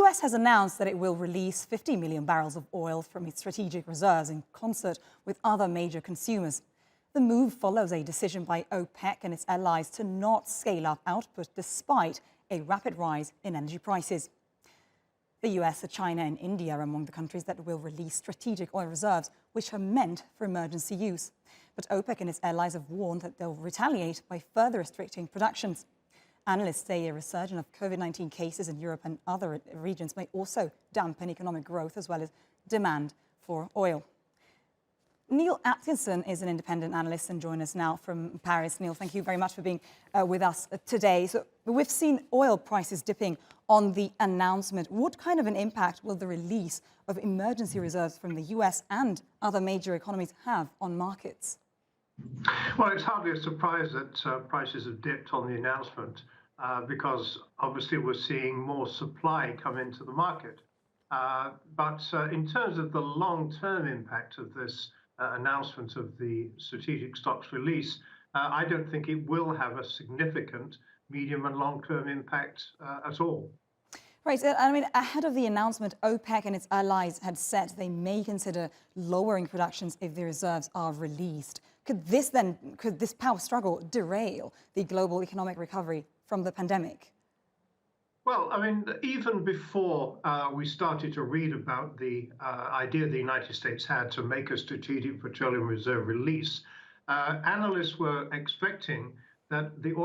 US has announced that it will release 50 million barrels of oil from its strategic reserves in concert with other major consumers. The move follows a decision by Opec and its allies to not scale up output despite a rapid rise in energy prices. The US, China and India are among the countries that will release strategic oil reserves, which are meant for emergency use. But OPEC and its allies have warned that they'll retaliate by further restricting productions. Analysts say a resurgence of COVID-19 cases in Europe and other regions may also dampen economic growth as well as demand for oil. Neil Atkinson is an independent analyst and joins us now from Paris. Neil, thank you very much for being with us today. So we've seen oil prices dipping on the announcement. What kind of an impact will the release of emergency reserves from the US and other major economies have on markets? Well, it's hardly a surprise that prices have dipped on the announcement because obviously we're seeing more supply come into the market. But in terms of the long-term impact of this announcement of the strategic stocks release, I don't think it will have a significant medium and long-term impact at all. Right. I mean, ahead of the announcement, OPEC and its allies had said they may consider lowering productions if the reserves are released. Could this power struggle derail the global economic recovery from the pandemic? Well, I mean, even before we started to read about the idea the United States had to make a strategic petroleum reserve release, analysts were expecting that the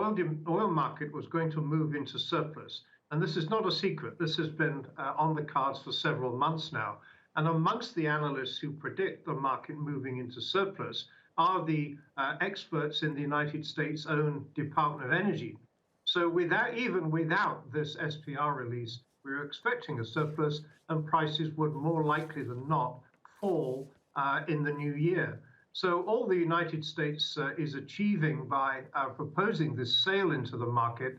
oil market was going to move into surplus. And this is not a secret. This has been on the cards for several months now. And amongst the analysts who predict the market moving into surplus are the experts in the United States' own Department of Energy. So even without this SPR release, we were expecting a surplus and prices would more likely than not fall in the new year. So all the United States is achieving by proposing this sale into the market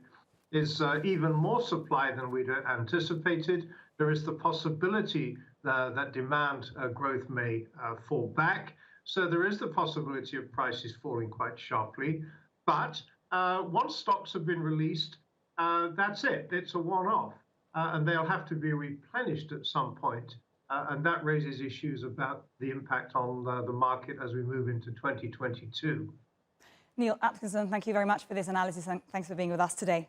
is even more supply than we'd anticipated. There is the possibility that demand growth may fall back. So there is the possibility of prices falling quite sharply. But once stocks have been released, that's it. It's a one-off. And they'll have to be replenished at some point. And that raises issues about the impact on the market as we move into 2022. Neil Atkinson, thank you very much for this analysis and thanks for being with us today.